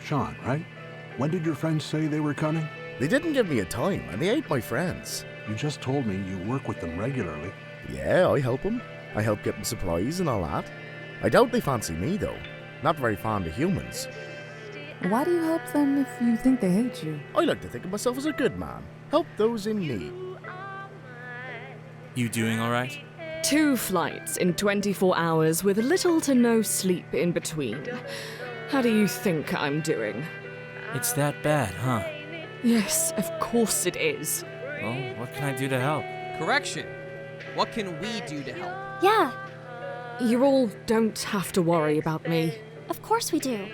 Sean, right? When did your friends say they were coming? They didn't give me a time, and they ain't my friends. You just told me you work with them regularly. Yeah, I help them. I help get them supplies and all that. I doubt they fancy me, though. Not very fond of humans. Why do you help them if you think they hate you? I like to think of myself as a good man. Help those in need. You doing alright? 2 flights in 24 hours with little to no sleep in between. How do you think I'm doing? It's that bad, huh? Yes, of course it is. Well, what can I do to help? Correction. What can we do to help? Yeah, You all don't have to worry about me. of course we do.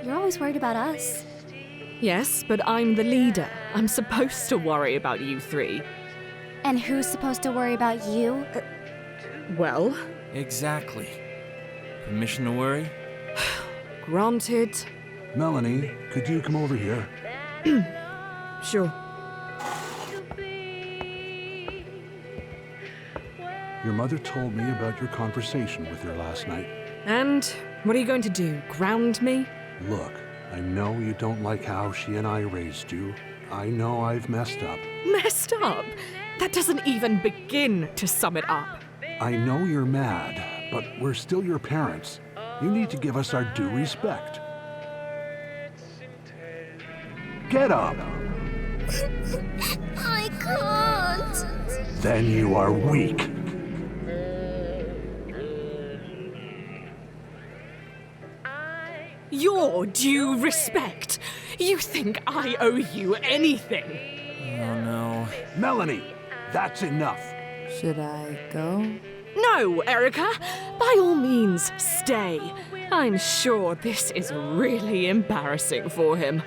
You're always worried about us. Yes, but I'm the leader. I'm supposed to worry about you 3. And who's supposed to worry about you? Well, Exactly. Permission to worry? granted. Melanie, could you come over here? Sure. Your mother told me about your conversation with her last night. And what are you going to do? Ground me? Look, I know you don't like how she and I raised you. I know I've messed up. Messed up? That doesn't even begin to sum it up. I know you're mad, but we're still your parents. You need to give us our due respect. Get up! I can't. Then you are weak. Your due respect? You think I owe you anything? Oh no. Melanie, that's enough. Should I go? No, Erica. By all means, stay. I'm sure this is really embarrassing for him.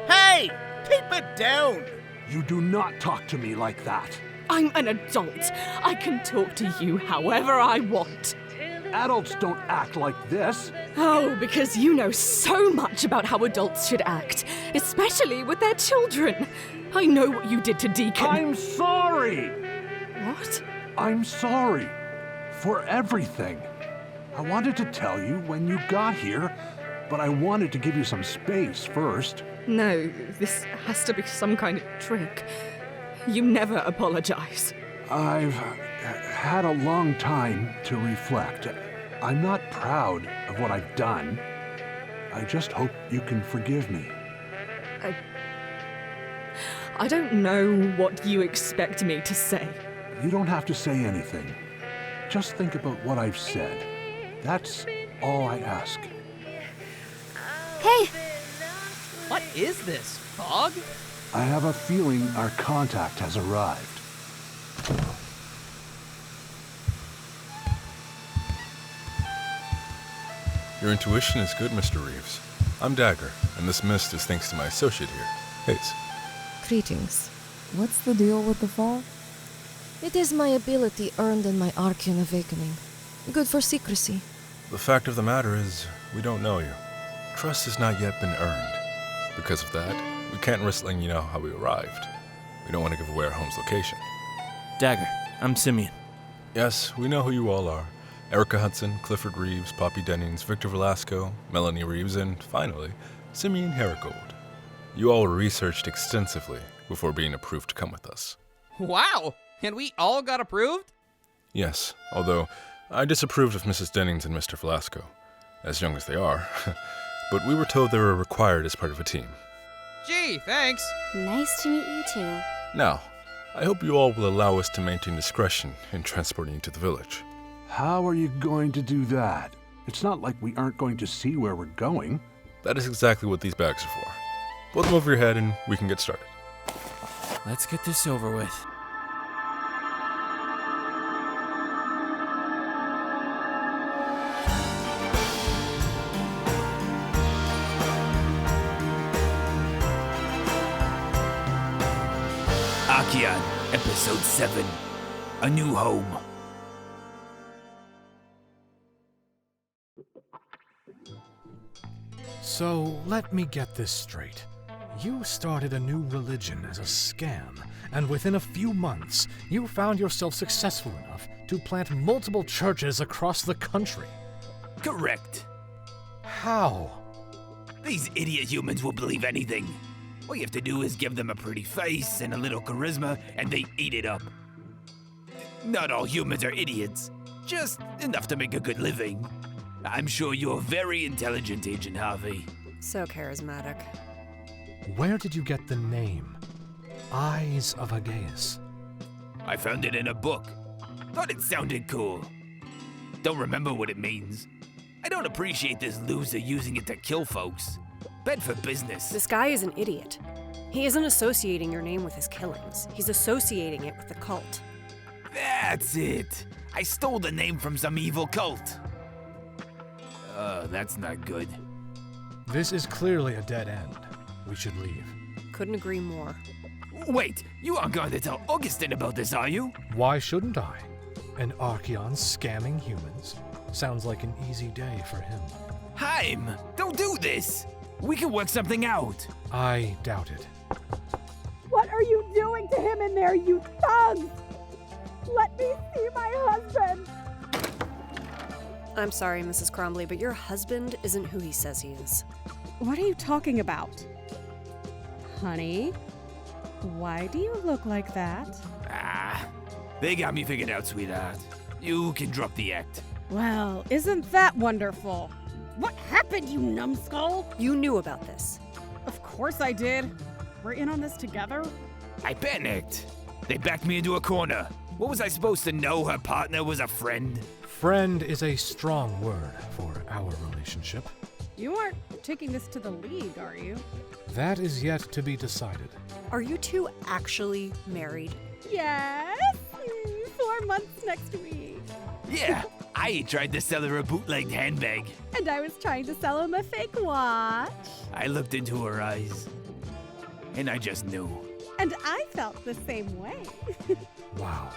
Hey! Keep it down! You do not talk to me like that. I'm an adult. I can talk to you however I want. Adults don't act like this. Oh, because you know so much about how adults should act, especially with their children. I know what you did to Deacon. I'm sorry. What? I'm sorry for everything. I wanted to tell you when you got here, but I wanted to give you some space first. No, this has to be some kind of trick. You never apologize. I've had a long time to reflect. I'm not proud of what I've done. I just hope you can forgive me. I don't know what you expect me to say. You don't have to say anything. Just think about what I've said. That's all I ask. Hey, What is this, fog? I have a feeling our contact has arrived. Your intuition is good, Mr. Reeves. I'm Dagger, and this mist is thanks to my associate here, Hayes. Greetings. What's the deal with the fog? It is my ability earned in my Archeon Awakening. Good for secrecy. The fact of the matter is, we don't know you. Trust has not yet been earned. Because of that, we can't risk letting you know how we arrived. We don't want to give away our home's location. Dagger, I'm Simeon. Yes, we know who you all are. Erica Hudson, Clifford Reeves, Poppy Dennings, Victor Velasco, Melanie Reeves, and finally, Simeon Herrigold. You all were researched extensively before being approved to come with us. Wow! And we all got approved? Yes, although I disapproved of Mrs. Dennings and Mr. Velasco, as young as they are, but we were told they were required as part of a team. Gee, thanks. nice to meet you too. Now, I hope you all will allow us to maintain discretion in transporting you to the village. How are you going to do that? It's not like we aren't going to see where we're going. That is exactly what these bags are for. Put them over your head and we can get started. Let's get this over with. Archeon, Episode 7, A New Home. So, let me get this straight. You started a new religion as a scam, and within a few months, you found yourself successful enough to plant multiple churches across the country. Correct. How? These idiot humans will believe anything. All you have to do is give them a pretty face and a little charisma, and they eat it up. Not all humans are idiots, just enough to make a good living. I'm sure you're very intelligent, Agent Harvey. So charismatic. Where did you get the name? Eyes of Aegeus. I found it in a book. Thought it sounded cool. Don't remember what it means. I don't appreciate this loser using it to kill folks. Bad for business. This guy is an idiot. He isn't associating your name with his killings. He's associating it with the cult. That's it. I stole the name from some evil cult. That's not good. This is clearly a dead end. We should leave. Couldn't agree more. Wait, you aren't going to tell Augustin about this, are you? Why shouldn't I? An Archeon scamming humans? Sounds like an easy day for him. Heim, don't do this! We can work something out. I doubt it. What are you doing to him in there, you thugs? Let me see my husband! I'm sorry, Mrs. Cromley, but your husband isn't who he says he is. What are you talking about? Honey, why do you look like that? They got me figured out, sweetheart. You can drop the act. Well, isn't that wonderful? What happened, you numbskull? You knew about this. Of course I did. We're in on this together. I panicked. They backed me into a corner. What was I supposed to know? Her partner was a friend? Friend is a strong word for our relationship. You aren't taking this to the league, are you? That is yet to be decided. Are you two actually married? Yes! 4 months next week. Yeah, I tried to sell her a bootlegged handbag. And I was trying to sell him a fake watch. I looked into her eyes, and I just knew. And I felt the same way. Wow.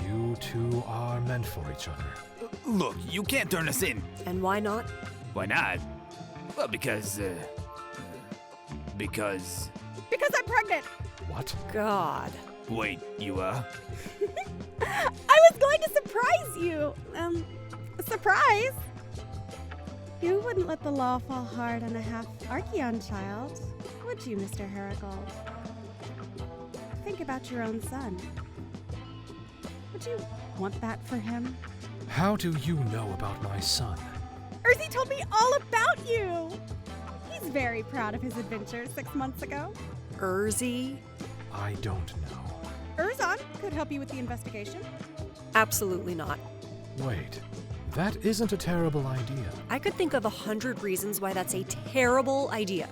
You two are meant for each other. Look, you can't turn us in. And why not? Why not? Well, because Because I'm pregnant. What? God. Wait, you are? I was going to surprise you. Surprise? You wouldn't let the law fall hard on a half-archion child, would you, Mr. Heracles? Think about your own son. Would you want that for him? How do you know about my son? Urzi told me all about you! He's very proud of his adventures 6 months ago. Urzi? I don't know. Urzon could help you with the investigation. Absolutely not. Wait, that isn't a terrible idea. I could think of 100 reasons why that's a terrible idea.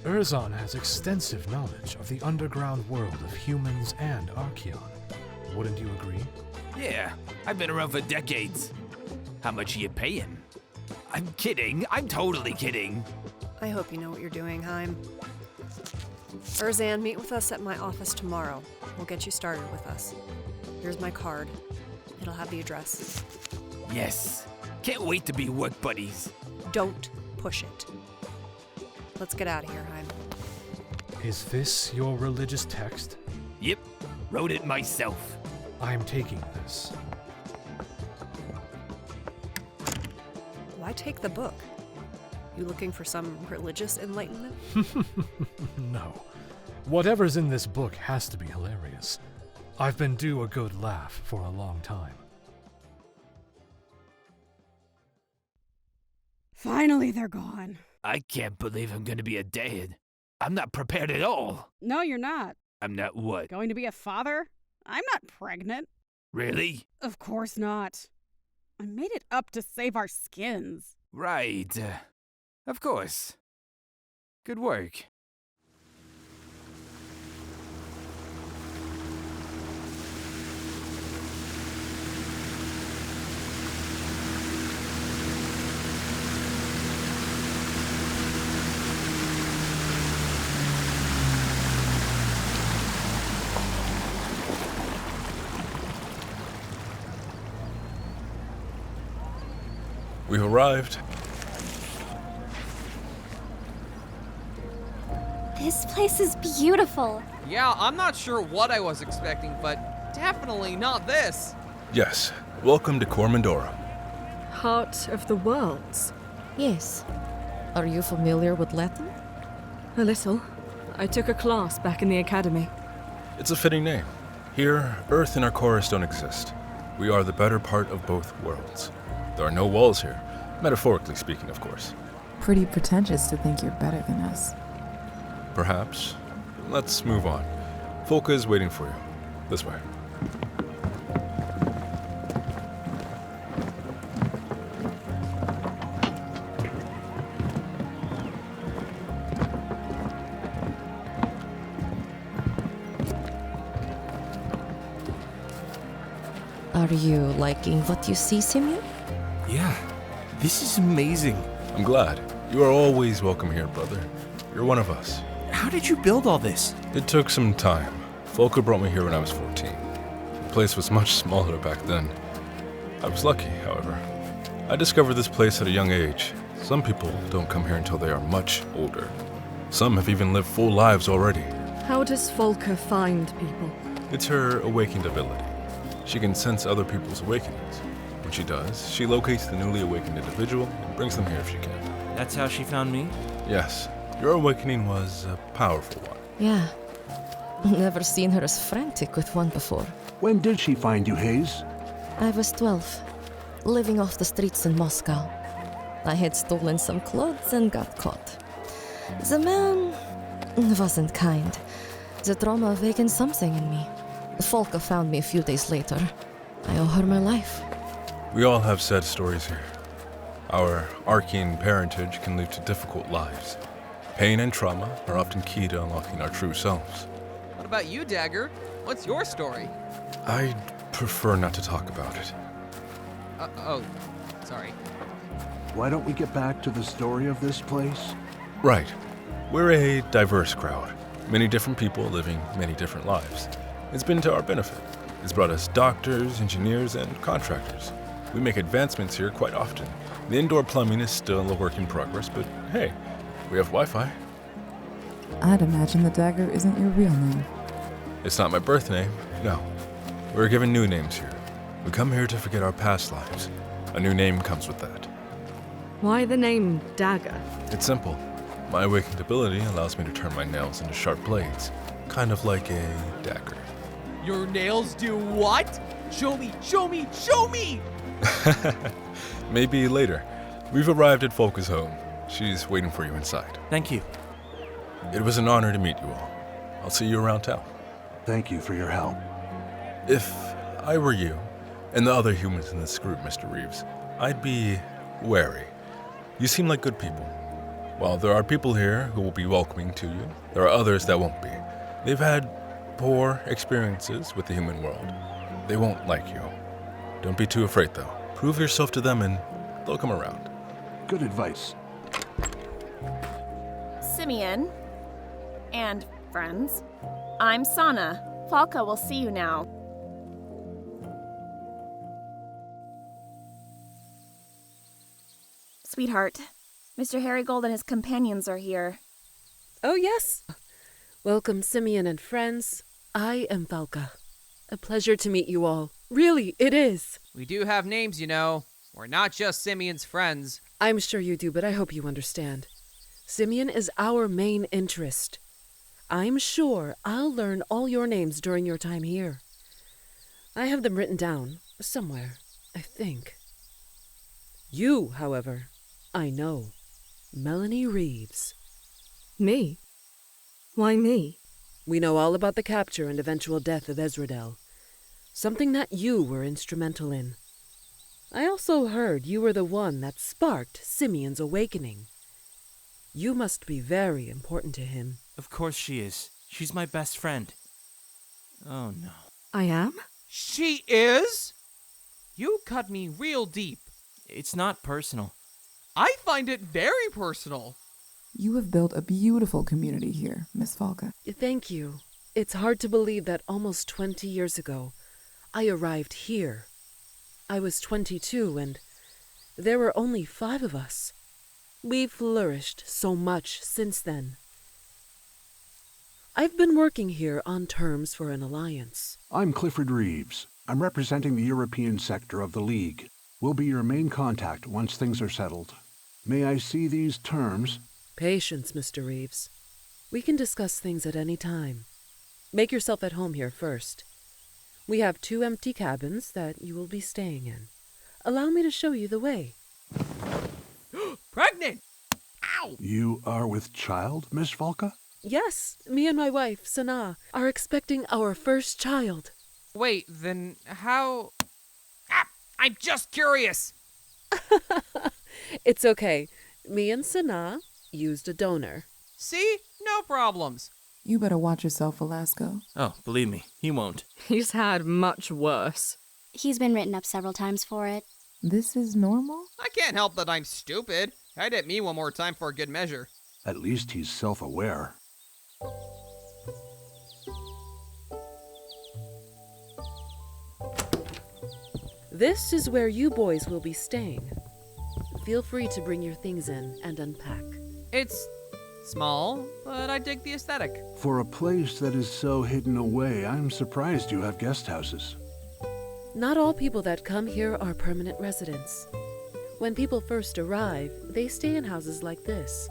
Urzon has extensive knowledge of the underground world of humans and Archeon. Wouldn't you agree? Yeah, I've been around for decades. How much are you paying? I'm kidding. I'm totally kidding. I hope you know what you're doing, Heim. Urzan, meet with us at my office tomorrow. We'll get you started with us. Here's my card. It'll have the address. Yes. Can't wait to be work buddies. Don't push it. Let's get out of here, Heim. Is this your religious text? Yep. Wrote it myself. I'm taking this. Why take the book? You looking for some religious enlightenment? No. Whatever's in this book has to be hilarious. I've been due a good laugh for a long time. Finally, they're gone. I can't believe I'm gonna be a dad. I'm not prepared at all. No, you're not. I'm not what? Going to be a father? I'm not pregnant. Really? Of course not. I made it up to save our skins. Right. Of course. Good work. We've arrived. This place is beautiful. Yeah, I'm not sure what I was expecting, but definitely not this. Yes, welcome to Cor Mundorum. Heart of the worlds. Yes. Are you familiar with Latin? A little. I took a class back in the academy. It's a fitting name. Here, Earth and our chorus don't exist. We are the better part of both worlds. There are no walls here, metaphorically speaking, of course. Pretty pretentious to think you're better than us. Perhaps. Let's move on. Folka is waiting for you. This way. Are you liking what you see, Simeon? Yeah, this is amazing. I'm glad. You are always welcome here, brother. You're one of us. How did you build all this? It took some time. Folka brought me here when I was 14. The place was much smaller back then. I was lucky, however. I discovered this place at a young age. Some people don't come here until they are much older. Some have even lived full lives already. How does Folka find people? It's her awakened ability. She can sense other people's awakenings. When she does, she locates the newly awakened individual and brings them here if she can. That's how she found me? Yes, your awakening was a powerful one. Yeah. Never seen her as frantic with one before. When did she find you, Hayes? I was 12, living off the streets in Moscow. I had stolen some clothes and got caught. The man wasn't kind. The trauma awakened something in me. Folka found me a few days later. I owe her my life. We all have sad stories here. Our arcane parentage can lead to difficult lives. Pain and trauma are often key to unlocking our true selves. What about you, Dagger? What's your story? I'd prefer not to talk about it. Oh, sorry. Why don't we get back to the story of this place? Right. We're a diverse crowd. Many different people living many different lives. It's been to our benefit. It's brought us doctors, engineers, and contractors. We make advancements here quite often. The indoor plumbing is still a work in progress, but hey, we have Wi-Fi. I'd imagine the Dagger isn't your real name. It's not my birth name, no. We're given new names here. We come here to forget our past lives. A new name comes with that. Why the name Dagger? It's simple. My awakened ability allows me to turn my nails into sharp blades, kind of like a dagger. Your nails do what? Show me, show me, show me! Maybe later. We've arrived at Folka's home. She's waiting for you inside. Thank you. It was an honor to meet you all. I'll see you around town. Thank you for your help. If I were you, and the other humans in this group, Mr. Reeves, I'd be wary. You seem like good people. While there are people here who will be welcoming to you, there are others that won't be. They've had poor experiences with the human world. They won't like you. Don't be too afraid, though. Prove yourself to them and they'll come around. Good advice. Simeon and friends, I'm Sana. Folka will see you now. Sweetheart, Mr. Harrygold and his companions are here. Oh, yes. Welcome, Simeon and friends. I am Falka. A pleasure to meet you all. Really, it is. We do have names, you know. We're not just Simeon's friends. I'm sure you do, but I hope you understand. Simeon is our main interest. I'm sure I'll learn all your names during your time here. I have them written down somewhere, I think. You, however, I know. Melanie Reeves. Me? Why me? We know all about the capture and eventual death of Ezradel. Something that you were instrumental in. I also heard you were the one that sparked Simeon's awakening. You must be very important to him. Of course she is. She's my best friend. Oh no. I am? She is? You cut me real deep. It's not personal. I find it very personal. You have built a beautiful community here, Miss Falka. Thank you. It's hard to believe that almost 20 years ago, I arrived here. I was 22 and there were only 5 of us. We've flourished so much since then. I've been working here on terms for an alliance. I'm Clifford Reeves. I'm representing the European sector of the League. We'll be your main contact once things are settled. May I see these terms? Patience, Mr. Reeves. We can discuss things at any time. Make yourself at home here first. We have 2 empty cabins that you will be staying in. Allow me to show you the way. Pregnant! Ow! You are with child, Miss Volka? Yes, me and my wife, Sana, are expecting our first child. Wait, then how... I'm just curious! It's okay. Me and Sana used a donor. See? No problems. You better watch yourself, Velasco. Oh, believe me, he won't. He's had much worse. He's been written up several times for it. This is normal? I can't help that I'm stupid. I'd hit me one more time for a good measure. At least he's self-aware. This is where you boys will be staying. Feel free to bring your things in and unpack. It's small, but I dig the aesthetic. For a place that is so hidden away, I'm surprised you have guest houses. Not all people that come here are permanent residents. When people first arrive, they stay in houses like this.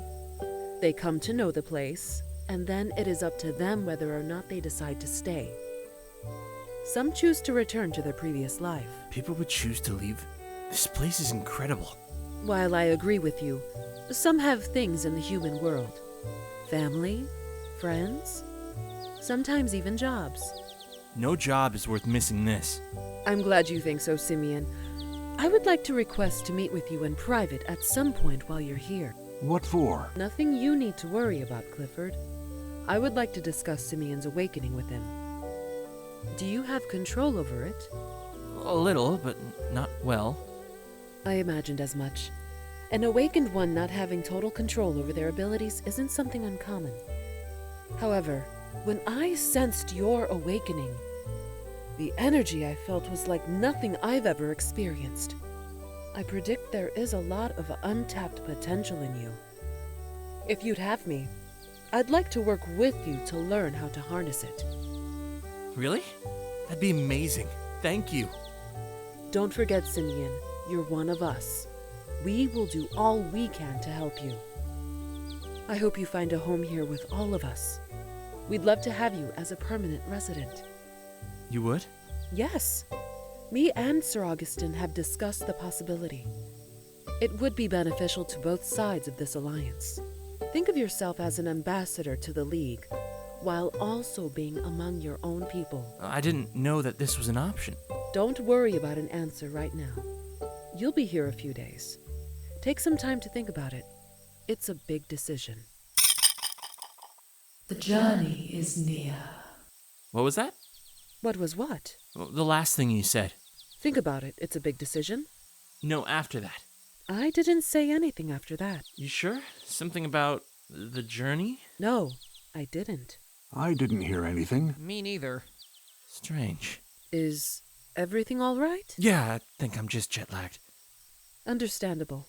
They come to know the place, and then it is up to them whether or not they decide to stay. Some choose to return to their previous life. People would choose to leave. This place is incredible. While I agree with you, some have things in the human world. Family, friends, sometimes even jobs. No job is worth missing this. I'm glad you think so, Simeon. I would like to request to meet with you in private at some point while you're here. What for? Nothing you need to worry about, Clifford. I would like to discuss Simeon's awakening with him. Do you have control over it? A little, but not well. I imagined as much. An awakened one not having total control over their abilities isn't something uncommon. However, when I sensed your awakening, the energy I felt was like nothing I've ever experienced. I predict there is a lot of untapped potential in you. If you'd have me, I'd like to work with you to learn how to harness it. Really? That'd be amazing. Thank you. Don't forget, Simeon, you're one of us. We will do all we can to help you. I hope you find a home here with all of us. We'd love to have you as a permanent resident. You would? Yes. Me and Sir Augustin have discussed the possibility. It would be beneficial to both sides of this alliance. Think of yourself as an ambassador to the League, while also being among your own people. I didn't know that this was an option. Don't worry about an answer right now. You'll be here a few days. Take some time to think about it. It's a big decision. The journey is near. What was that? What was what? The last thing you said. Think about it. It's a big decision. No, after that. I didn't say anything after that. You sure? Something about the journey? No, I didn't. I didn't hear anything. Me neither. Strange. Is everything all right? Yeah, I think I'm just jet-lagged. Understandable.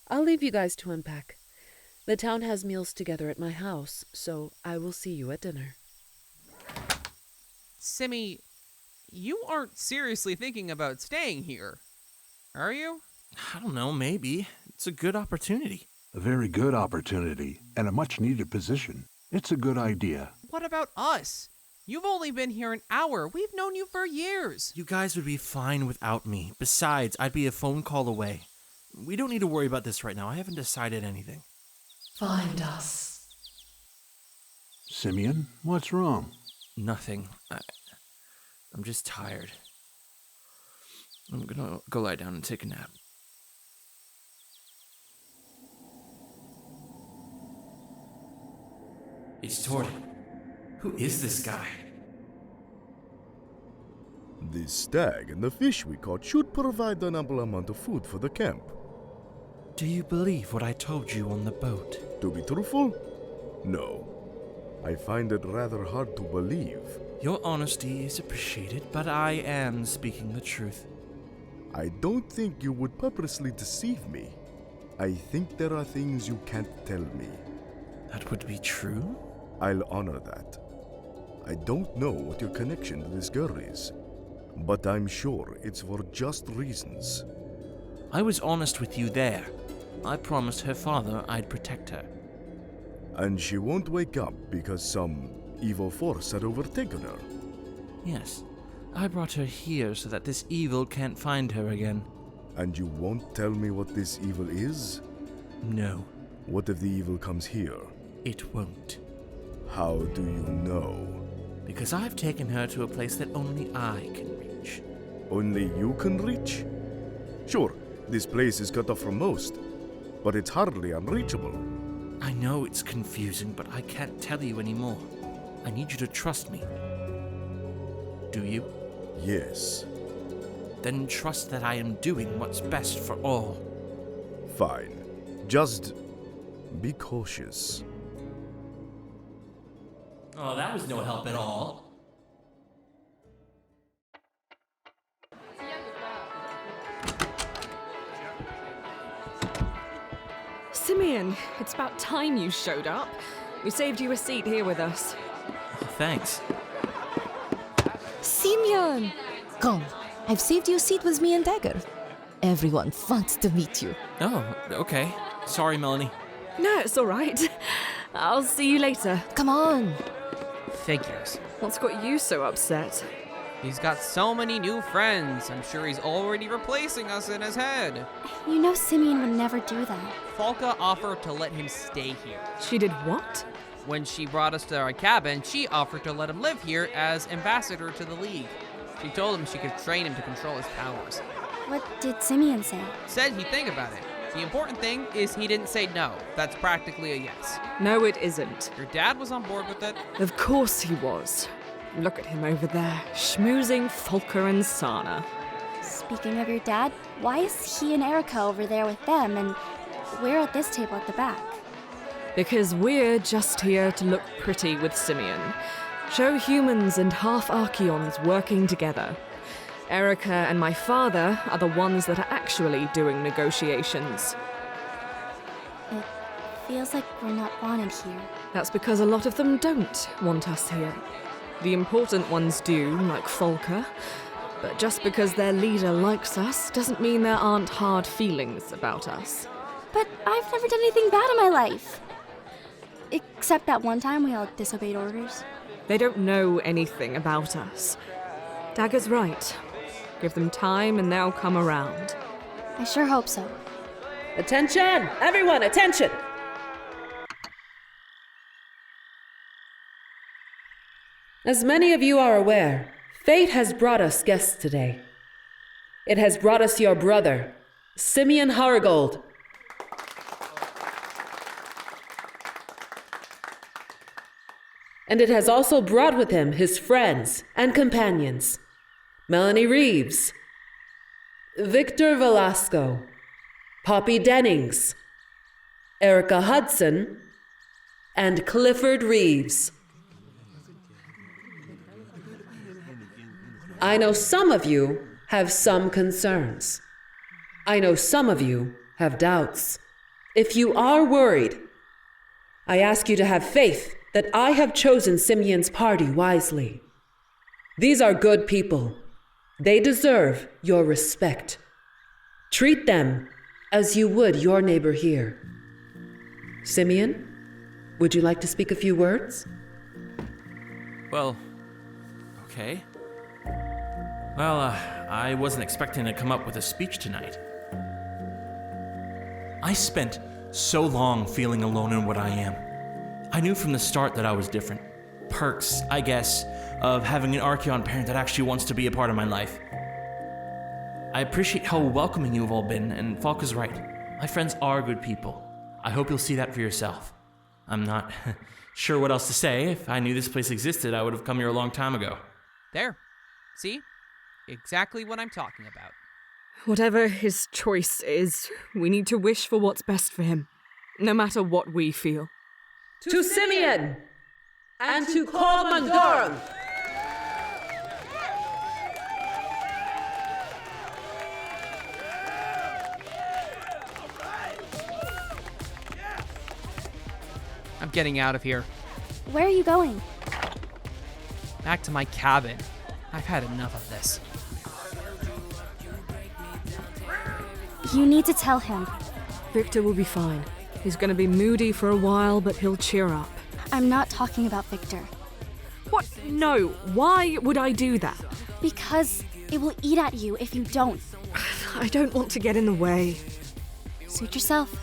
I'll leave you guys to unpack. The town has meals together at my house, so I will see you at dinner. Simi, you aren't seriously thinking about staying here, are you? I don't know, maybe. It's a good opportunity. A very good opportunity, and a much-needed position. It's a good idea. What about us? You've only been here an hour. We've known you for years. You guys would be fine without me. Besides, I'd be a phone call away. We don't need to worry about this right now. I haven't decided anything. Find us. Simeon, what's wrong? Nothing. I'm just tired. I'm gonna go lie down and take a nap. It's Torty. Who is this guy? The stag and the fish we caught should provide an ample amount of food for the camp. Do you believe what I told you on the boat? To be truthful? No. I find it rather hard to believe. Your honesty is appreciated, but I am speaking the truth. I don't think you would purposely deceive me. I think there are things you can't tell me. That would be true? I'll honor that. I don't know what your connection to this girl is, but I'm sure it's for just reasons. I was honest with you there. I promised her father I'd protect her. And she won't wake up because some evil force had overtaken her? Yes. I brought her here so that this evil can't find her again. And you won't tell me what this evil is? No. What if the evil comes here? It won't. How do you know? Because I've taken her to a place that only I can reach. Only you can reach? Sure, this place is cut off from most, but it's hardly unreachable. I know it's confusing, but I can't tell you anymore. I need you to trust me. Do you? Yes. Then trust that I am doing what's best for all. Fine. Just be cautious. Oh, that was no help at all. Simeon, it's about time you showed up. We saved you a seat here with us. Thanks. Simeon! Come, I've saved you a seat with me and Dagger. Everyone wants to meet you. Oh, okay. Sorry, Melanie. No, it's all right. I'll see you later. Come on. Figures. What's got you so upset? He's got so many new friends. I'm sure he's already replacing us in his head. You know Simeon would never do that. Falca offered to let him stay here. She did what? When she brought us to our cabin, she offered to let him live here as ambassador to the League. She told him she could train him to control his powers. What did Simeon say? Said he'd think about it. The important thing is he didn't say no. That's practically a yes. No, it isn't. Your dad was on board with it? Of course he was. Look at him over there, schmoozing Falca and Sana. Speaking of your dad, why is he and Erica over there with them and we're at this table at the back? Because we're just here to look pretty with Simeon. Show humans and half-archions working together. Erica and my father are the ones that are actually doing negotiations. It feels like we're not wanted here. That's because a lot of them don't want us here. The important ones do, like Falca. But just because their leader likes us doesn't mean there aren't hard feelings about us. But I've never done anything bad in my life. Except that one time we all disobeyed orders. They don't know anything about us. Dagger's right. Give them time and they'll come around. I sure hope so. Attention! Everyone, attention! As many of you are aware, fate has brought us guests today. It has brought us your brother, Simeon Haragold. And it has also brought with him his friends and companions, Melanie Reeves, Victor Velasco, Poppy Dennings, Erica Hudson, and Clifford Reeves. I know some of you have some concerns. I know some of you have doubts. If you are worried, I ask you to have faith that I have chosen Simeon's party wisely. These are good people. They deserve your respect. Treat them as you would your neighbor here. Simeon, would you like to speak a few words? Well, okay. Well, I wasn't expecting to come up with a speech tonight. I spent so long feeling alone in what I am. I knew from the start that I was different. Perks, I guess, of having an Archeon parent that actually wants to be a part of my life. I appreciate how welcoming you've all been, and Falk is right. My friends are good people. I hope you'll see that for yourself. I'm not sure what else to say. If I knew this place existed, I would have come here a long time ago. There. See? Exactly what I'm talking about. Whatever his choice is, we need to wish for what's best for him, no matter what we feel. To Simeon and to Cor Mundorum. I'm getting out of here. Where are you going? Back to my cabin. I've had enough of this. You need to tell him. Victor will be fine. He's gonna be moody for a while, but he'll cheer up. I'm not talking about Victor. What? No. Why would I do that? Because it will eat at you if you don't. I don't want to get in the way. Suit yourself.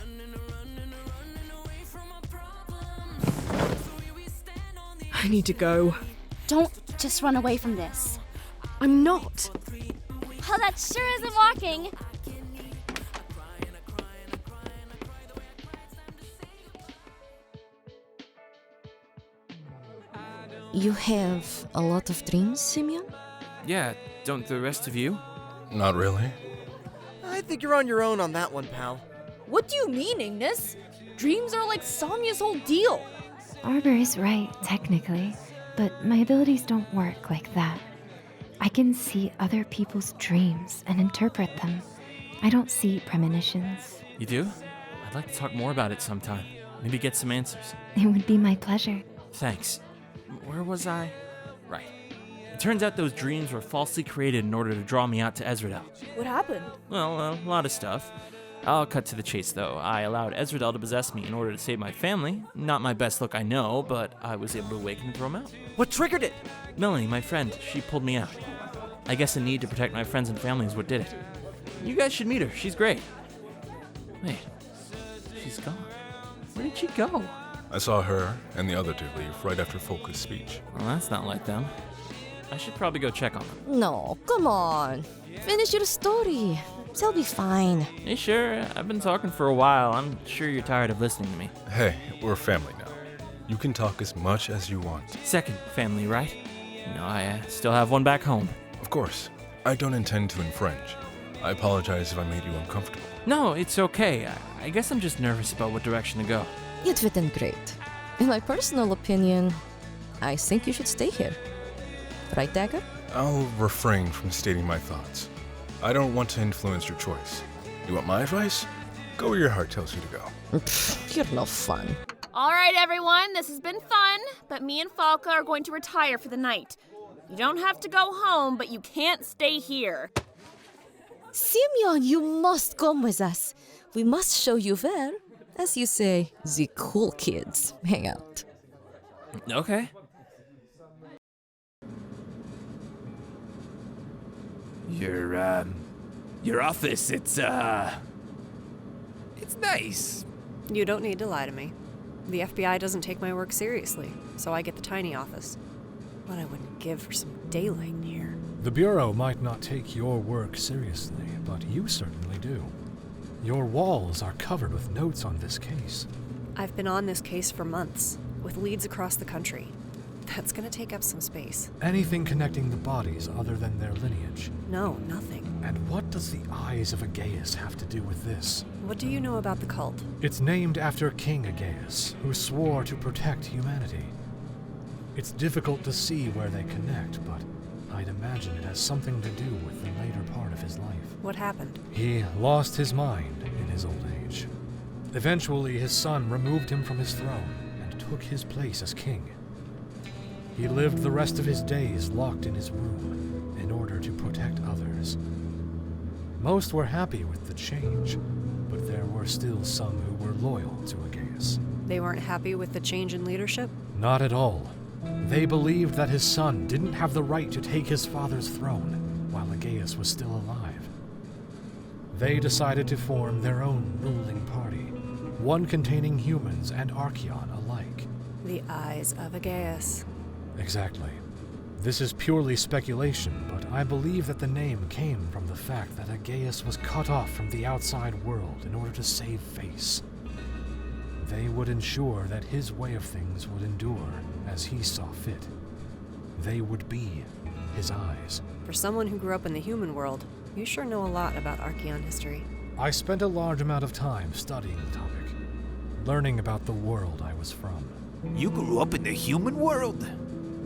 I need to go. Don't just run away from this. I'm not. Oh, that sure isn't walking. You have a lot of dreams, Simeon? Yeah, don't the rest of you? Not really. I think you're on your own on that one, pal. What do you mean, Ignis? Dreams are like Sonia's whole deal. Arbor is right, technically, but my abilities don't work like that. I can see other people's dreams and interpret them. I don't see premonitions. You do? I'd like to talk more about it sometime. Maybe get some answers. It would be my pleasure. Thanks. Where was I? Right. It turns out those dreams were falsely created in order to draw me out to Ezradel. What happened? Well, a lot of stuff. I'll cut to the chase, though. I allowed Ezradel to possess me in order to save my family. Not my best look, I know, but I was able to awaken and throw him out. What triggered it? Melanie, my friend, she pulled me out. I guess the need to protect my friends and family is what did it. You guys should meet her. She's great. Wait, she's gone. Where did she go? I saw her and the other two leave right after Folka's speech. Well, that's not like them. I should probably go check on them. No, come on. Finish your story. They'll be fine. You sure? I've been talking for a while. I'm sure you're tired of listening to me. Hey, we're family now. You can talk as much as you want. Second family, right? You know, I still have one back home. Of course. I don't intend to infringe. I apologize if I made you uncomfortable. No, it's okay. I guess I'm just nervous about what direction to go. You'd fit in great. In my personal opinion, I think you should stay here. Right, Dagger? I'll refrain from stating my thoughts. I don't want to influence your choice. You want my advice? Go where your heart tells you to go. You're no fun. All right, everyone, this has been fun, but me and Falca are going to retire for the night. You don't have to go home, but you can't stay here. Simeon, you must come with us. We must show you where, as you say, the cool kids hang out. Okay. Your office, it's nice. You don't need to lie to me. The FBI doesn't take my work seriously, so I get the tiny office. What I wouldn't give for some daylight in here. The Bureau might not take your work seriously, but you certainly do. Your walls are covered with notes on this case. I've been on this case for months, with leads across the country. That's gonna take up some space. Anything connecting the bodies other than their lineage? No, nothing. And what does the eyes of Aegeus have to do with this? What do you know about the cult? It's named after King Aegeus, who swore to protect humanity. It's difficult to see where they connect, but I'd imagine it has something to do with the later part of his life. What happened? He lost his mind in his old age. Eventually, his son removed him from his throne and took his place as king. He lived the rest of his days locked in his room in order to protect others. Most were happy with the change, but there were still some who were loyal to Aegeus. They weren't happy with the change in leadership? Not at all. They believed that his son didn't have the right to take his father's throne while Aegeus was still alive. They decided to form their own ruling party, one containing humans and Archaeon alike. The Eyes of Aegeus. Exactly. This is purely speculation, but I believe that the name came from the fact that Aegeus was cut off from the outside world in order to save face. They would ensure that his way of things would endure as he saw fit. They would be his eyes. For someone who grew up in the human world, you sure know a lot about Archaeon history. I spent a large amount of time studying the topic, learning about the world I was from. You grew up in the human world?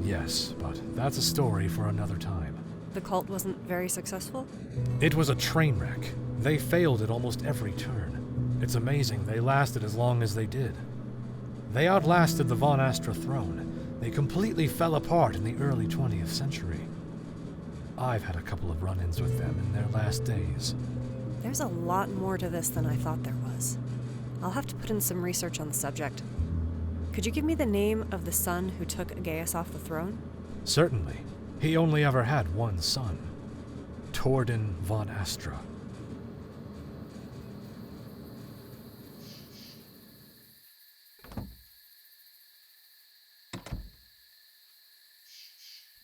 Yes, but that's a story for another time. The cult wasn't very successful? It was a train wreck. They failed at almost every turn. It's amazing they lasted as long as they did. They outlasted the Von Astra throne. They completely fell apart in the early 20th century. I've had a couple of run-ins with them in their last days. There's a lot more to this than I thought there was. I'll have to put in some research on the subject. Could you give me the name of the son who took Aegeus off the throne? Certainly. He only ever had one son, Torden von Astra.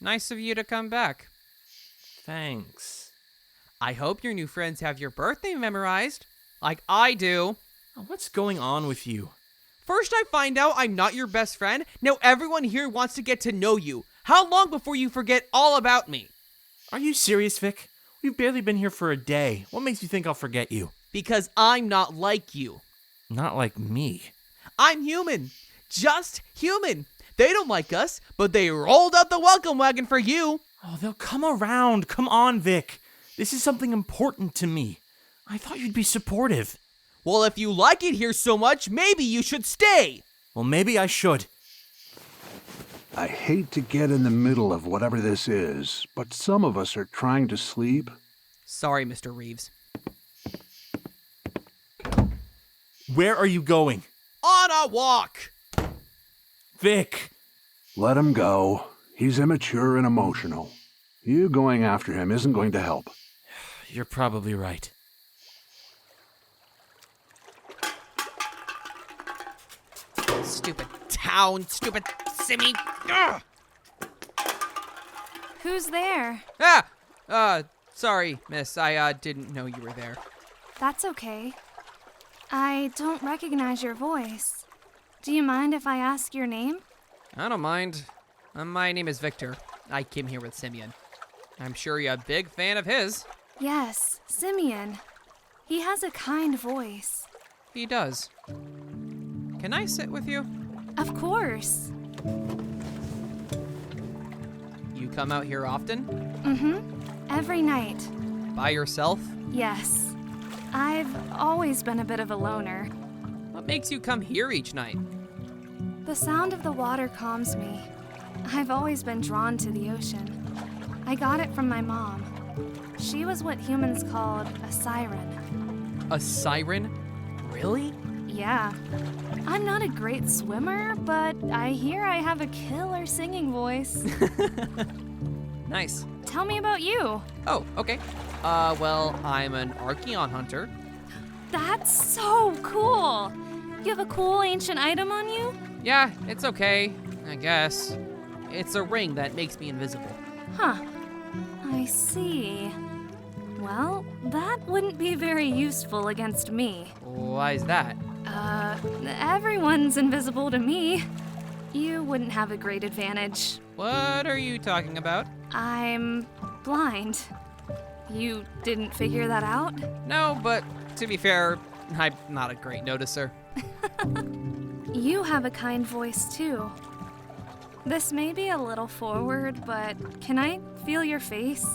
Nice of you to come back. Thanks. I hope your new friends have your birthday memorized, like I do. What's going on with you? First I find out I'm not your best friend, now everyone here wants to get to know you. How long before you forget all about me? Are you serious, Vic? We've barely been here for a day. What makes you think I'll forget you? Because I'm not like you. Not like me. I'm human. Just human. They don't like us, but they rolled out the welcome wagon for you. Oh, they'll come around. Come on, Vic. This is something important to me. I thought you'd be supportive. Well, if you like it here so much, maybe you should stay. Well, maybe I should. I hate to get in the middle of whatever this is, but some of us are trying to sleep. Sorry, Mr. Reeves. Where are you going? On a walk. Vic. Let him go. He's immature and emotional. You going after him isn't going to help. You're probably right. Stupid town, stupid Simeon. Ugh! Who's there? Sorry, miss. I didn't know you were there. That's okay. I don't recognize your voice. Do you mind if I ask your name? I don't mind. My name is Victor. I came here with Simeon. I'm sure you're a big fan of his. Yes, Simeon. He has a kind voice. He does. Can I sit with you? Of course. You come out here often? Mm-hmm. Every night. By yourself? Yes. I've always been a bit of a loner. What makes you come here each night? The sound of the water calms me. I've always been drawn to the ocean. I got it from my mom. She was what humans called a siren. A siren? Really? Yeah. I'm not a great swimmer, but I hear I have a killer singing voice. Nice. Tell me about you. Oh, okay. Well, I'm an Archeon hunter. That's so cool. You have a cool ancient item on you? Yeah, it's okay, I guess. It's a ring that makes me invisible. Huh. I see. Well, that wouldn't be very useful against me. Why is that? Everyone's invisible to me. You wouldn't have a great advantage. What are you talking about? I'm blind. You didn't figure that out? No, but to be fair, I'm not a great noticer. You have a kind voice, too. This may be a little forward, but can I feel your face?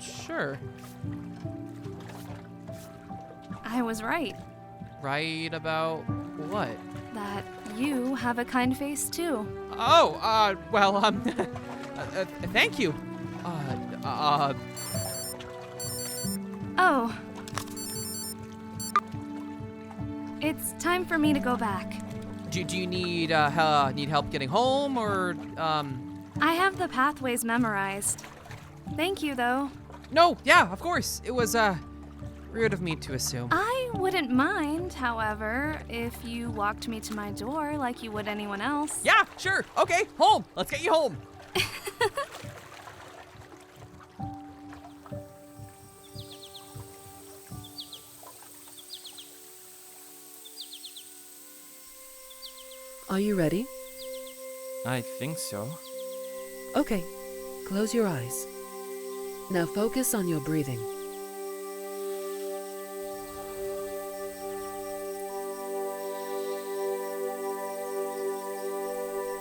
Sure. I was right. Right about what? That you have a kind face, too. Thank you. Oh. It's time for me to go back. Do you need help getting home, or I have the pathways memorized. Thank you, though. No, yeah, of course. It was rude of me to assume. I wouldn't mind, however, if you walked me to my door like you would anyone else. Yeah, sure. Okay, home. Let's get you home. Are you ready? I think so. Okay, close your eyes. Now focus on your breathing.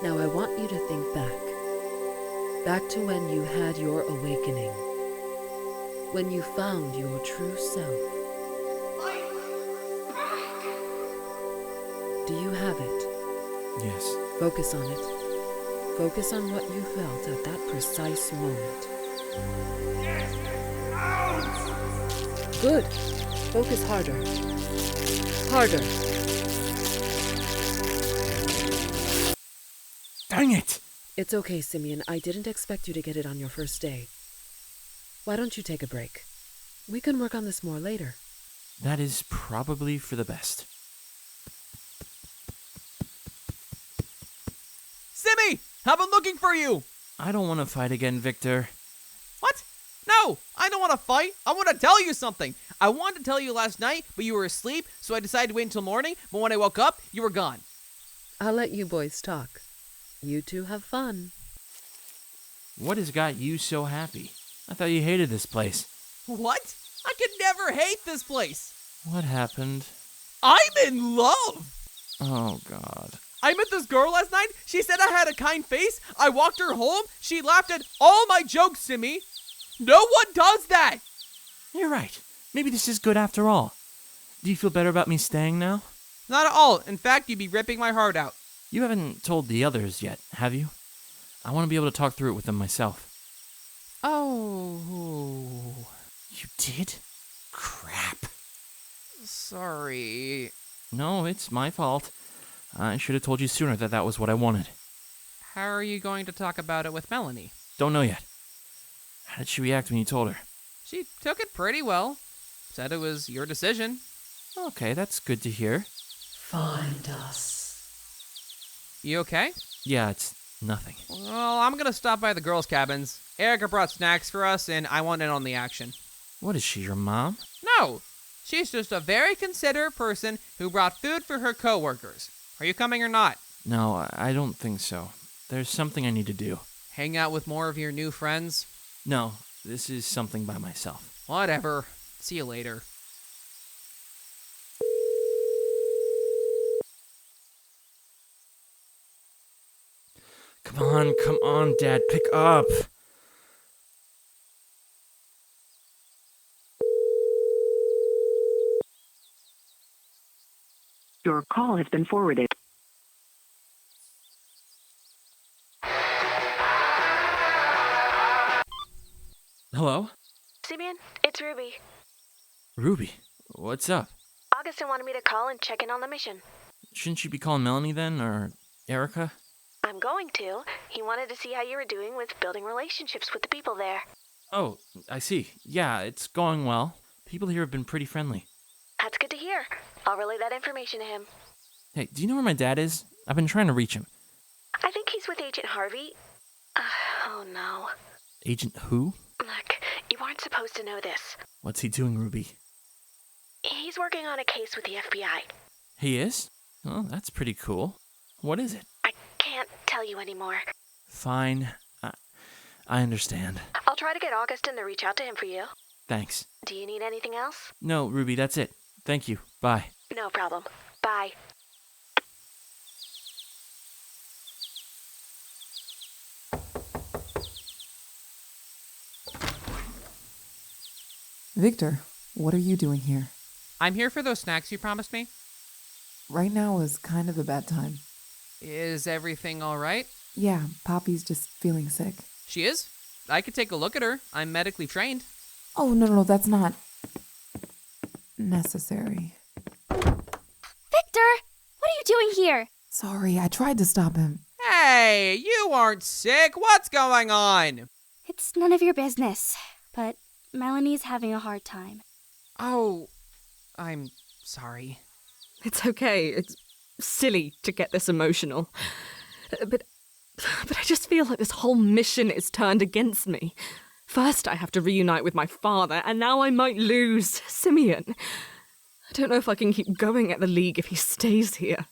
Now I want you to think back to when you had your awakening, when you found your true self. Do you have it? Yes. Focus on it. Focus on what you felt at that precise moment. Good. Focus harder. Harder. Dang it! It's okay, Simeon. I didn't expect you to get it on your first day. Why don't you take a break? We can work on this more later. That is probably for the best. Simmy! I've been looking for you! I don't want to fight again, Victor. What? No, I don't want to fight. I want to tell you something. I wanted to tell you last night, but you were asleep, so I decided to wait until morning, but when I woke up, you were gone. I'll let you boys talk. You two have fun. What has got you so happy? I thought you hated this place. What? I could never hate this place. What happened? I'm in love. Oh, God. I met this girl last night. She said I had a kind face. I walked her home. She laughed at all my jokes, Simmy. No one does that. You're right. Maybe this is good after all. Do you feel better about me staying now? Not at all. In fact, you'd be ripping my heart out. You haven't told the others yet, have you? I want to be able to talk through it with them myself. Oh. You did? Crap. Sorry. No, it's my fault. I should have told you sooner that was what I wanted. How are you going to talk about it with Melanie? Don't know yet. How did she react when you told her? She took it pretty well. Said it was your decision. Okay, that's good to hear. Find us. You okay? Yeah, it's nothing. Well, I'm gonna stop by the girls' cabins. Erica brought snacks for us, and I want in on the action. What is she, your mom? No, she's just a very considerate person who brought food for her coworkers. Are you coming or not? No, I don't think so. There's something I need to do. Hang out with more of your new friends? No, this is something by myself. Whatever. See you later. Come on, Dad, pick up. Your call has been forwarded. Hello? Simeon, it's Ruby. Ruby, what's up? Augustin wanted me to call and check in on the mission. Shouldn't you be calling Melanie then, or Erica? I'm going to. He wanted to see how you were doing with building relationships with the people there. Oh, I see. Yeah, it's going well. People here have been pretty friendly. That's good to hear. I'll relay that information to him. Hey, do you know where my dad is? I've been trying to reach him. I think he's with Agent Harvey. Oh no. Agent who? Look, you aren't supposed to know this. What's he doing, Ruby? He's working on a case with the FBI. He is? Oh, that's pretty cool. What is it? I can't tell you anymore. Fine. I understand. I'll try to get Augustin to reach out to him for you. Thanks. Do you need anything else? No, Ruby, that's it. Thank you. Bye. No problem. Bye. Victor, what are you doing here? I'm here for those snacks you promised me. Right now is kind of a bad time. Is everything all right? Yeah, Poppy's just feeling sick. She is? I could take a look at her. I'm medically trained. Oh, no, that's not necessary. Victor, what are you doing here? Sorry, I tried to stop him. Hey, you aren't sick. What's going on? It's none of your business, but Melanie's having a hard time. Oh, I'm sorry. It's okay. It's silly to get this emotional. But I just feel like this whole mission is turned against me. First I have to reunite with my father, and now I might lose Simeon. I don't know if I can keep going at the League if he stays here.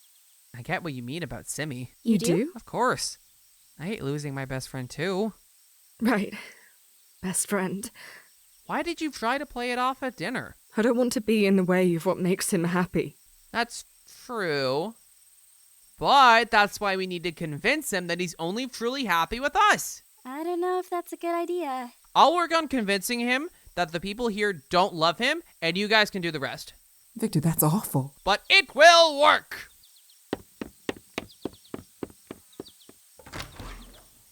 I get what you mean about Simmy. You do? Of course. I hate losing my best friend too. Right. Best friend. Why did you try to play it off at dinner? I don't want to be in the way of what makes him happy. That's true. But that's why we need to convince him that he's only truly happy with us. I don't know if that's a good idea. I'll work on convincing him that the people here don't love him, and you guys can do the rest. Victor, that's awful. But it will work!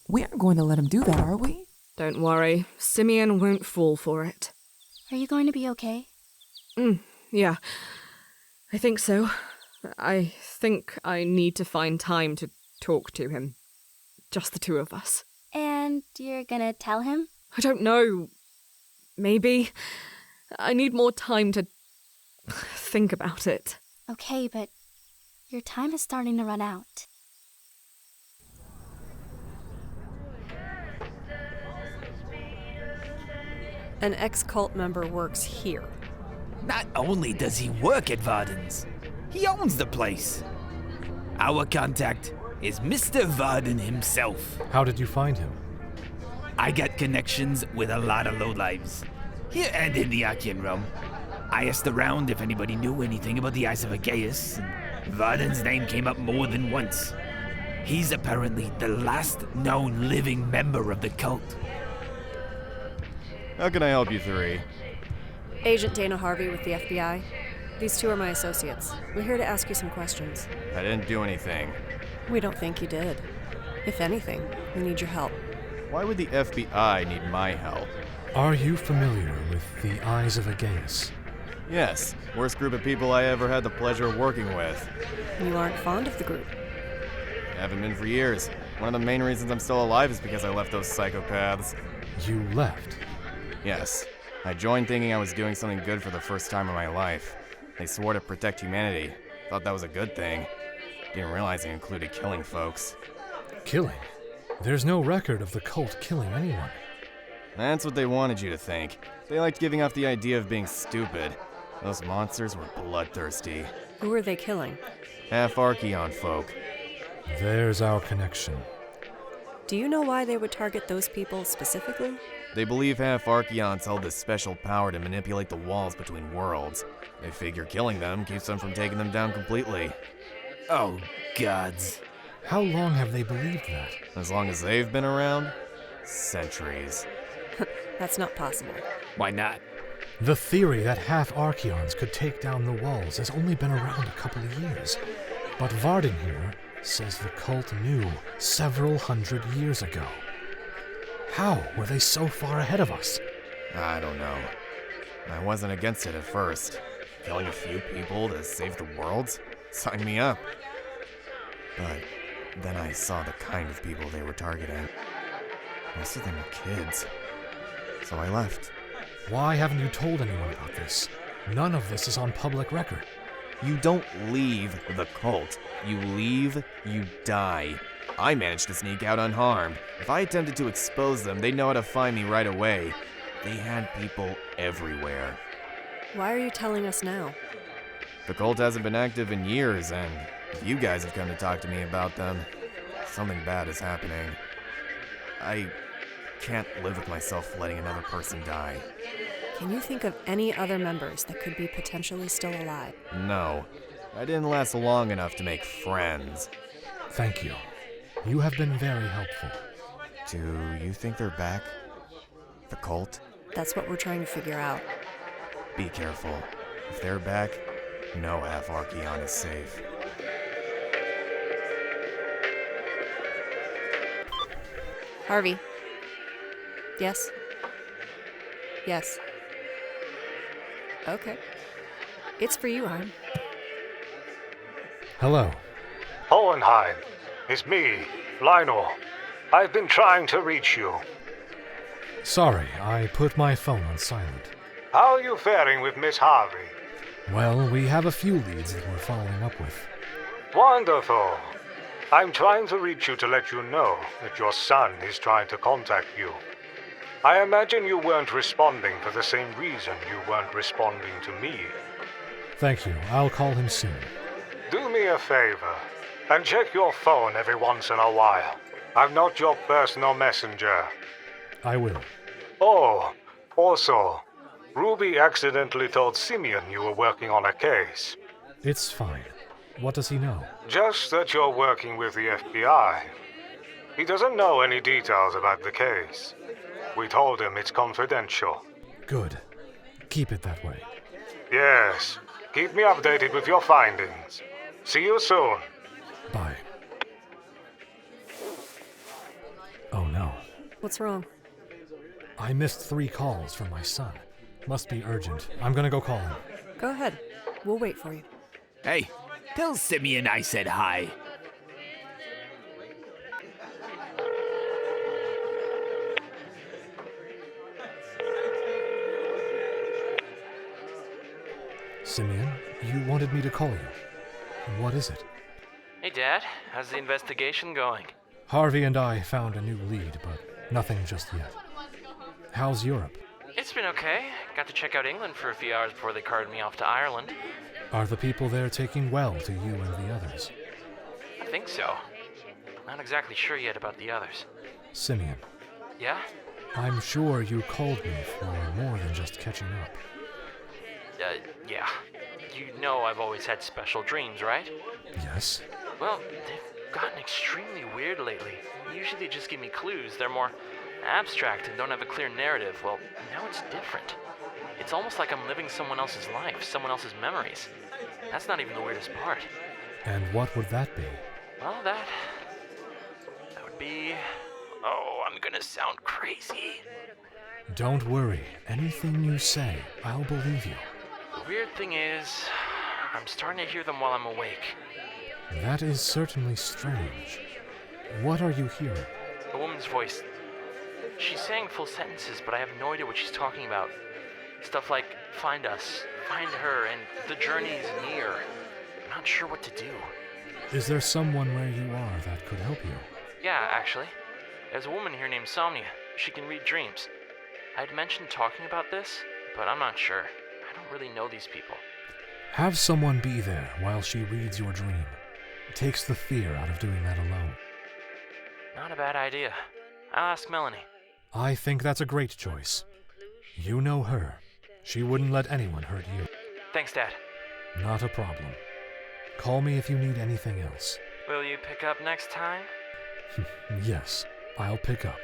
We aren't going to let him do that, are we? Don't worry. Simeon won't fall for it. Are you going to be okay? Yeah. I think so. I think I need to find time to talk to him. Just the two of us. And you're gonna tell him? I don't know. Maybe. I need more time to think about it. Okay, but your time is starting to run out. An ex-cult member works here. Not only does he work at Varden's, he owns the place. Our contact is Mr. Varden himself. How did you find him? I got connections with a lot of lowlives, here and in the Archean realm. I asked around if anybody knew anything about the Eyes of Aegeus, and Varden's name came up more than once. He's apparently the last known living member of the cult. How can I help you three? Agent Dana Harvey with the FBI. These two are my associates. We're here to ask you some questions. I didn't do anything. We don't think you did. If anything, we need your help. Why would the FBI need my help? Are you familiar with the Eyes of Aegeus? Yes, worst group of people I ever had the pleasure of working with. You aren't fond of the group. Haven't been for years. One of the main reasons I'm still alive is because I left those psychopaths. You left? Yes. I joined thinking I was doing something good for the first time in my life. They swore to protect humanity. Thought that was a good thing. Didn't realize it included killing folks. Killing? There's no record of the cult killing anyone. That's what they wanted you to think. They liked giving off the idea of being stupid. Those monsters were bloodthirsty. Who are they killing? Half-archion folk. There's our connection. Do you know why they would target those people specifically? They believe half-archions held this special power to manipulate the walls between worlds. They figure killing them keeps them from taking them down completely. Oh, gods. How long have they believed that? As long as they've been around? Centuries. That's not possible. Why not? The theory that half-archions could take down the walls has only been around a couple of years. But Varden here says the cult knew several hundred years ago. How were they so far ahead of us? I don't know. I wasn't against it at first. Killing a few people to save the world? Sign me up. But then I saw the kind of people they were targeting. Most of them were kids. So I left. Why haven't you told anyone about this? None of this is on public record. You don't leave the cult. You leave, you die. I managed to sneak out unharmed. If I attempted to expose them, they'd know how to find me right away. They had people everywhere. Why are you telling us now? The cult hasn't been active in years, and if you guys have come to talk to me about them, something bad is happening. I can't live with myself letting another person die. Can you think of any other members that could be potentially still alive? No. I didn't last long enough to make friends. Thank you. You have been very helpful. Do you think they're back? The cult? That's what we're trying to figure out. Be careful. If they're back, no half-archion is safe. Harvey. Yes? Yes. Okay. It's for you, Heim. Hello. Hohenheim. It's me, Lionel. I've been trying to reach you. Sorry, I put my phone on silent. How are you faring with Miss Harvey? Well, we have a few leads that we're following up with. Wonderful. I'm trying to reach you to let you know that your son is trying to contact you. I imagine you weren't responding for the same reason you weren't responding to me. Thank you. I'll call him soon. Do me a favor, and check your phone every once in a while. I'm not your personal messenger. I will. Oh, also, Ruby accidentally told Simeon you were working on a case. It's fine. What does he know? Just that you're working with the FBI. He doesn't know any details about the case. We told him it's confidential. Good. Keep it that way. Yes. Keep me updated with your findings. See you soon. Bye. Oh no. What's wrong? I missed 3 calls from my son. Must be urgent. I'm gonna go call him. Go ahead. We'll wait for you. Hey, tell Simeon I said hi. Simeon, you wanted me to call you. What is it? Hey, Dad. How's the investigation going? Harvey and I found a new lead, but nothing just yet. How's Europe? It's been okay. Got to check out England for a few hours before they carted me off to Ireland. Are the people there taking well to you and the others? I think so. Not exactly sure yet about the others. Simeon, Yeah? I'm sure you called me for more than just catching up. Yeah. You know I've always had special dreams, right? Yes? Well, they've gotten extremely weird lately. Usually they just give me clues. They're more abstract and don't have a clear narrative. Well, now it's different. It's almost like I'm living someone else's life, someone else's memories. That's not even the weirdest part. And what would that be? Well, that would be... Oh, I'm gonna sound crazy. Don't worry. Anything you say, I'll believe you. The weird thing is, I'm starting to hear them while I'm awake. That is certainly strange. What are you hearing? A woman's voice. She's saying full sentences, but I have no idea what she's talking about. Stuff like, find us, find her, and the journey is near. I'm not sure what to do. Is there someone where you are that could help you? Yeah, actually. There's a woman here named Somnia. She can read dreams. I'd mentioned talking about this, but I'm not sure. I don't really know these people. Have someone be there while she reads your dream. It takes the fear out of doing that alone. Not a bad idea. I'll ask Melanie. I think that's a great choice. You know her. She wouldn't let anyone hurt you. Thanks, Dad. Not a problem. Call me if you need anything else. Will you pick up next time? Yes, I'll pick up.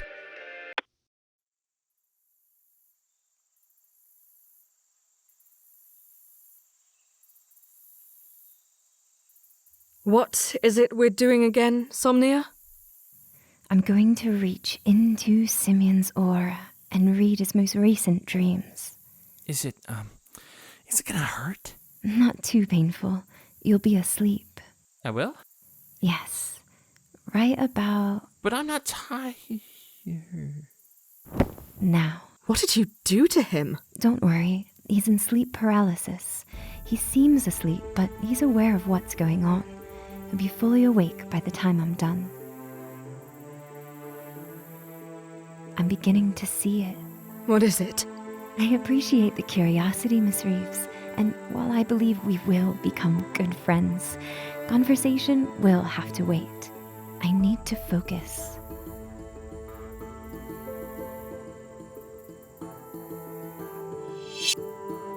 What is it we're doing again, Somnia? I'm going to reach into Simeon's aura and read his most recent dreams. Is it gonna hurt? Not too painful. You'll be asleep. I will? Yes. Right about But I'm not tired. now. What did you do to him? Don't worry. He's in sleep paralysis. He seems asleep, but he's aware of what's going on. He'll be fully awake by the time I'm done. I'm beginning to see it. What is it? I appreciate the curiosity, Miss Reeves, and while I believe we will become good friends, conversation will have to wait. I need to focus.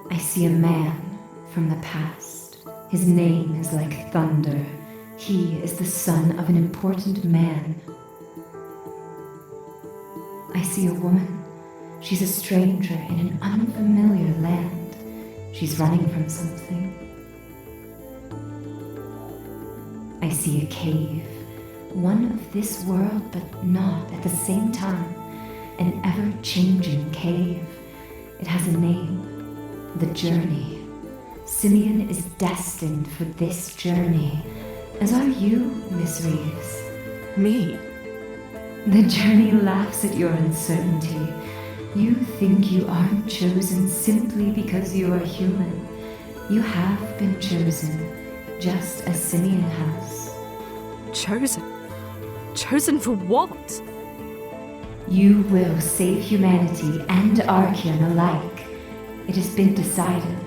I see a man from the past. His name is like thunder. He is the son of an important man. I see a woman. She's a stranger in an unfamiliar land. She's running from something. I see a cave. One of this world, but not at the same time. An ever-changing cave. It has a name. The Journey. Simeon is destined for this journey, as are you, Miss Reeves. Me? The Journey laughs at your uncertainty. You think you aren't chosen simply because you are human. You have been chosen, just as Simeon has. Chosen? Chosen for what? You will save humanity and Archeon alike. It has been decided.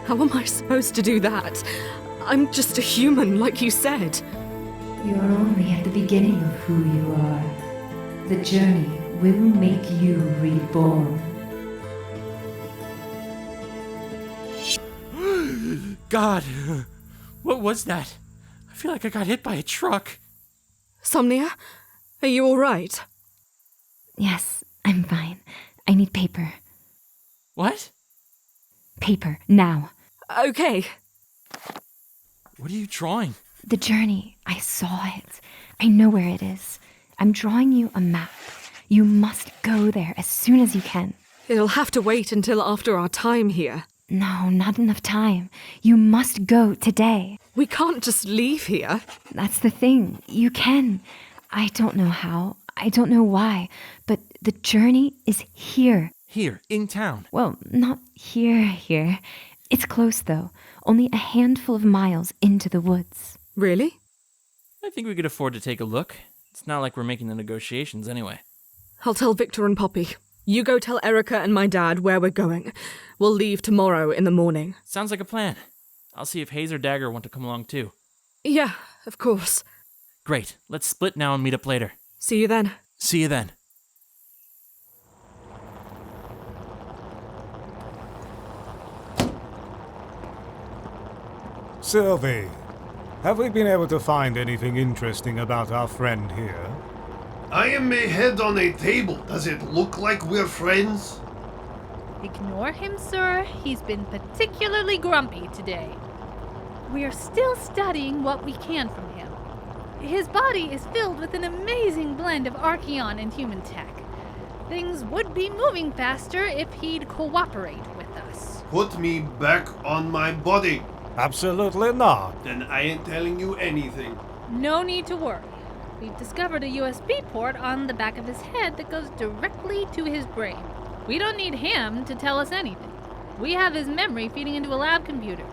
How am I supposed to do that? I'm just a human, like you said. You're only at the beginning of who you are. The Journey will make you reborn. God, what was that? I feel like I got hit by a truck. Somnia, are you all right? Yes, I'm fine. I need paper. What? Paper, now. Okay. What are you drawing? The Journey. I saw it. I know where it is. I'm drawing you a map. You must go there as soon as you can. It'll have to wait until after our time here. No, not enough time. You must go today. We can't just leave here. That's the thing. You can. I don't know how. I don't know why. But the journey is here. Here, in town. Well, not here. It's close, though. Only a handful of miles into the woods. Really? I think we could afford to take a look. It's not like we're making the negotiations anyway. I'll tell Victor and Poppy. You go tell Erica and my dad where we're going. We'll leave tomorrow in the morning. Sounds like a plan. I'll see if Hayes or Dagger want to come along too. Yeah, of course. Great. Let's split now and meet up later. See you then. See you then. Sylvie, have we been able to find anything interesting about our friend here? I am a head on a table. Does it look like we're friends? Ignore him, sir. He's been particularly grumpy today. We are still studying what we can from him. His body is filled with an amazing blend of archaeon and human tech. Things would be moving faster if he'd cooperate with us. Put me back on my body. Absolutely not. Then I ain't telling you anything. No need to worry. We've discovered a USB port on the back of his head that goes directly to his brain. We don't need him to tell us anything. We have his memory feeding into a lab computer.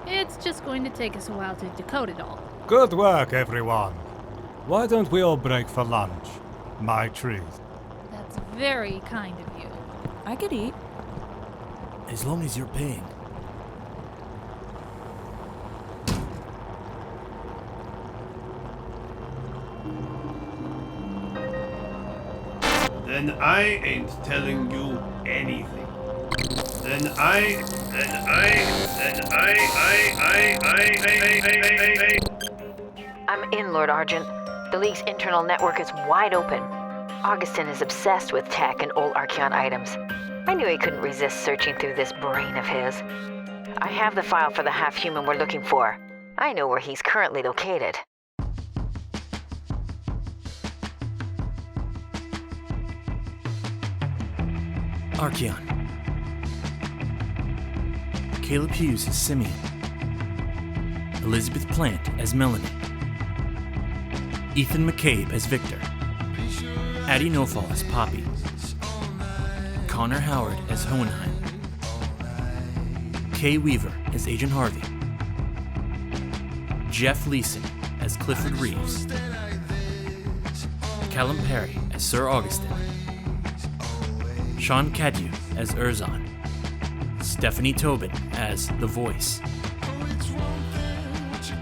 It's just going to take us a while to decode it all. Good work, everyone. Why don't we all break for lunch? My treat. That's very kind of you. I could eat. As long as you're paying. Then I ain't telling you anything. Then I. I'm in, Lord Argent. The League's internal network is wide open. Augustin is obsessed with tech and old Archeon items. I knew he couldn't resist searching through this brain of his. I have the file for the half-human we're looking for. I know where he's currently located. Archeon. Caleb Hughes as Simeon. Elizabeth Plant as Melanie. Ethan McCabe as Victor. Addie Nofal as Poppy. Connor Howard as Hohenheim. Kay Weaver as Agent Harvey. Jeff Leeson as Clifford Reeves. Callum Perry as Sir Augustin. Sean Cadieu as Urzon. Stephanie Tobin as The Voice.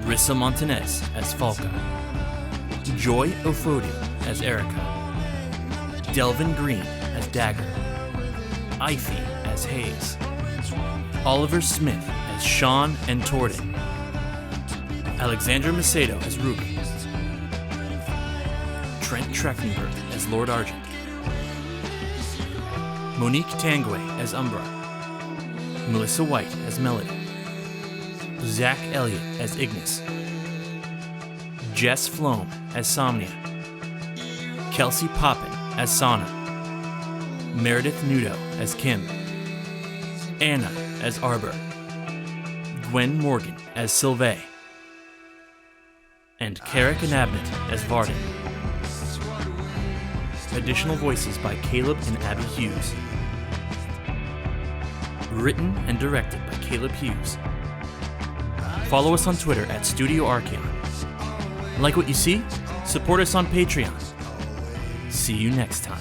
Rissa Montanez as Falca. Joy Ofodio as Erica. Delvin Green as Dagger. Ify as Hayes. Oliver Smith as Sean and Torden. Alexandra Macedo as Ruby. Trent Trachtenberg as Lord Argent. Monique Tanguay as Umbra. Melissa White as Melody. Zach Elliott as Ignis. Jess Flom as Somnia. Kelsey Poppin as Sana. Meredith Nudo as Kim. Anna as Arbor. Gwen Morgan as Sylvain. And Carrick Anabnett as Varden. Additional voices by Caleb and Abby Hughes. Written and directed by Caleb Hughes. Follow us on Twitter at Studio Archeon. Like what you see? Support us on Patreon. See you next time.